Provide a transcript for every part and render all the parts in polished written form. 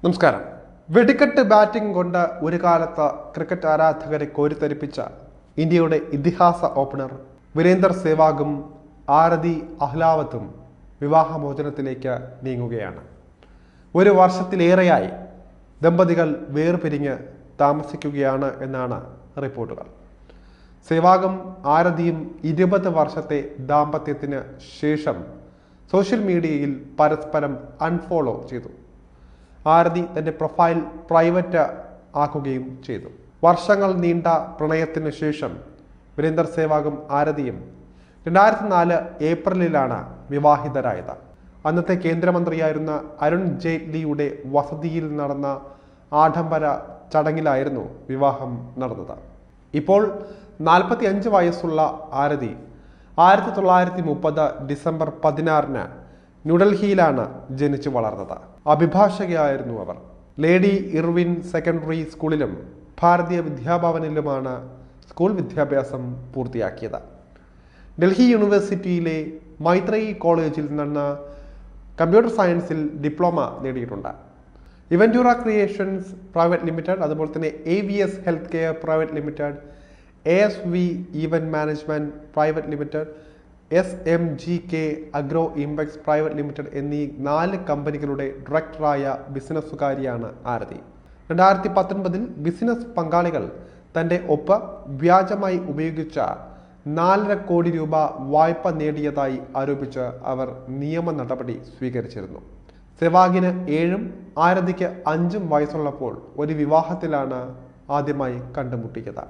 നമസ്കാരം. വെടിക്കെട്ട് ബാറ്റിംഗ് കൊണ്ട് ഒരു കാലത്ത് ക്രിക്കറ്റ് ആരാധകരെ കോരിത്തരിപ്പിച്ച ഇന്ത്യയുടെ ഇതിഹാസ ഓപ്പണർ വീരേന്ദർ സെവാഗും ആരതി അഹ്ലാവത്തും വിവാഹമോചനത്തിലേക്ക് നീങ്ങുകയാണ്. ഒരു വർഷത്തിലേറെയായി ദമ്പതികൾ വേർപിരിഞ്ഞ് താമസിക്കുകയാണ് എന്നാണ് റിപ്പോർട്ടുകൾ. സെവാഗും ആരതിയും 20 വർഷത്തെ ദാമ്പത്യത്തിന് ശേഷം സോഷ്യൽ മീഡിയയിൽ പരസ്പരം അൺഫോളോ ചെയ്തു. ആരതി തൻ്റെ പ്രൊഫൈൽ പ്രൈവറ്റ് ആക്കുകയും ചെയ്തു. വർഷങ്ങൾ നീണ്ട പ്രണയത്തിന് ശേഷം വീരേന്ദർ സെവാഗും ആരതിയും 2004 ഏപ്രിലിലാണ് വിവാഹിതരായത്. അന്നത്തെ കേന്ദ്രമന്ത്രിയായിരുന്ന അരുൺ ജെയ്റ്റ്ലിയുടെ വസതിയിൽ നടന്ന ആഡംബര ചടങ്ങിലായിരുന്നു വിവാഹം നടന്നത്. ഇപ്പോൾ 45 വയസ്സുള്ള ആരതി 1930 ഡിസംബർ 16 ന്യൂഡൽഹിയിലാണ് ജനിച്ചു വളർന്നത്. അഭിഭാഷകയായിരുന്നു അവർ. ലേഡി ഇർവിൻ സെക്കൻഡറി സ്കൂളിലും ഭാരതീയ വിദ്യാഭവനിലുമാണ് സ്കൂൾ വിദ്യാഭ്യാസം പൂർത്തിയാക്കിയത്. ഡൽഹി യൂണിവേഴ്സിറ്റിയിലെ മൈത്രേയി കോളേജിൽ നിന്ന് കമ്പ്യൂട്ടർ സയൻസിൽ ഡിപ്ലോമ നേടിയിട്ടുണ്ട്. ഇവന്റൂറ ക്രിയേഷൻസ് പ്രൈവറ്റ് ലിമിറ്റഡ്, അതുപോലെ തന്നെ AVS health care private limited, ASV event management private limited, SMGK agro Impex private limited എന്നീ 4 കമ്പനികളുടെ ഡയറക്ടറായ ബിസിനസ്സുകാരിയാണ് ആരതി. 2019 ബിസിനസ് പങ്കാളികൾ തൻ്റെ ഒപ്പ് വ്യാജമായി ഉപയോഗിച്ച 4.5 കോടി രൂപ വായ്പ നേടിയതായി ആരോപിച്ച് അവർ നിയമ നടപടി സ്വീകരിച്ചിരുന്നു. സെവാഗിന് 7ഉം ആരതിക്ക് 5ഉം വയസ്സുള്ളപ്പോൾ ഒരു വിവാഹത്തിലാണ് ആദ്യമായി കണ്ടുമുട്ടിയത്.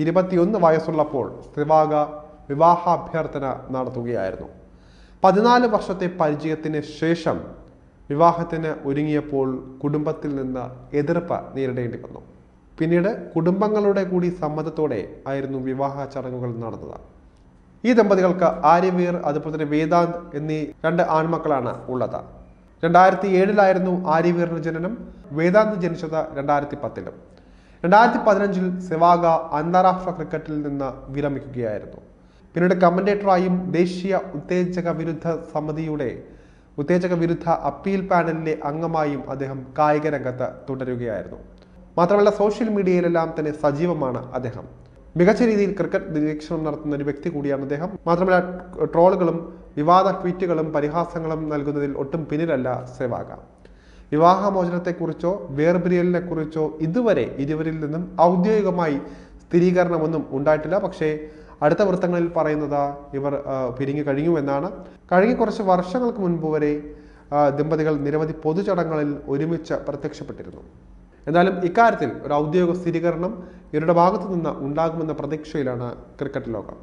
21 വയസ്സുള്ളപ്പോൾ സെവാഗ വിവാഹാഭ്യർത്ഥന നടത്തുകയായിരുന്നു. 14 വർഷത്തെ പരിചയത്തിന് ശേഷം വിവാഹത്തിന് ഒരുങ്ങിയപ്പോൾ കുടുംബത്തിൽ നിന്ന് എതിർപ്പ് നേരിടേണ്ടി വന്നു. പിന്നീട് കുടുംബങ്ങളുടെ കൂടി സമ്മതത്തോടെ ആയിരുന്നു വിവാഹ ചടങ്ങുകൾ നടന്നത്. ഈ ദമ്പതികൾക്ക് ആര്യവീർ അതുപോലെ തന്നെ വേദാന്ത് എന്നീ 2 ആൺമക്കളാണ് ഉള്ളത്. 2007 ആര്യവീറിന്റെ ജനനം. വേദാന്ത് ജനിച്ചത് 2010. 2015 സെവാഗ അന്താരാഷ്ട്ര ക്രിക്കറ്റിൽ നിന്ന് വിരമിക്കുകയായിരുന്നു. പിന്നീട് കമന്റേറ്ററായും ദേശീയ ഉത്തേജക വിരുദ്ധ അപ്പീൽ പാനലിലെ അംഗമായും അദ്ദേഹം കായിക രംഗത്ത് തുടരുകയായിരുന്നു. മാത്രമല്ല സോഷ്യൽ മീഡിയയിലെല്ലാം തന്നെ സജീവമാണ് അദ്ദേഹം. മികച്ച രീതിയിൽ ക്രിക്കറ്റ് നിരീക്ഷണം നടത്തുന്ന ഒരു വ്യക്തി കൂടിയാണ് അദ്ദേഹം. മാത്രമല്ല ട്രോളുകളും വിവാദ ട്വീറ്റുകളും പരിഹാസങ്ങളും നൽകുന്നതിൽ ഒട്ടും പിന്നിലല്ല സെവാഗ. വിവാഹമോചനത്തെക്കുറിച്ചോ വേർപിരിയലിനെ കുറിച്ചോ ഇതുവരെ ഇരുവരിൽ നിന്നും ഔദ്യോഗികമായി സ്ഥിരീകരണമൊന്നും ഉണ്ടായിട്ടില്ല. പക്ഷേ അടുത്ത വൃത്തങ്ങളിൽ പറയുന്നത് ഇവർ പിരിഞ്ഞു കഴിഞ്ഞു എന്നാണ്. കഴിഞ്ഞ കുറച്ച് വർഷങ്ങൾക്ക് മുൻപ് വരെ ദമ്പതികൾ നിരവധി പൊതുചടങ്ങുകളിൽ ഒരുമിച്ച് പ്രത്യക്ഷപ്പെട്ടിരുന്നു. എന്നാലും ഇക്കാര്യത്തിൽ ഒരു ഔദ്യോഗിക സ്ഥിരീകരണം ഇവരുടെ ഭാഗത്തു നിന്ന് ഉണ്ടാകുമെന്ന പ്രതീക്ഷയിലാണ് ക്രിക്കറ്റ് ലോകം.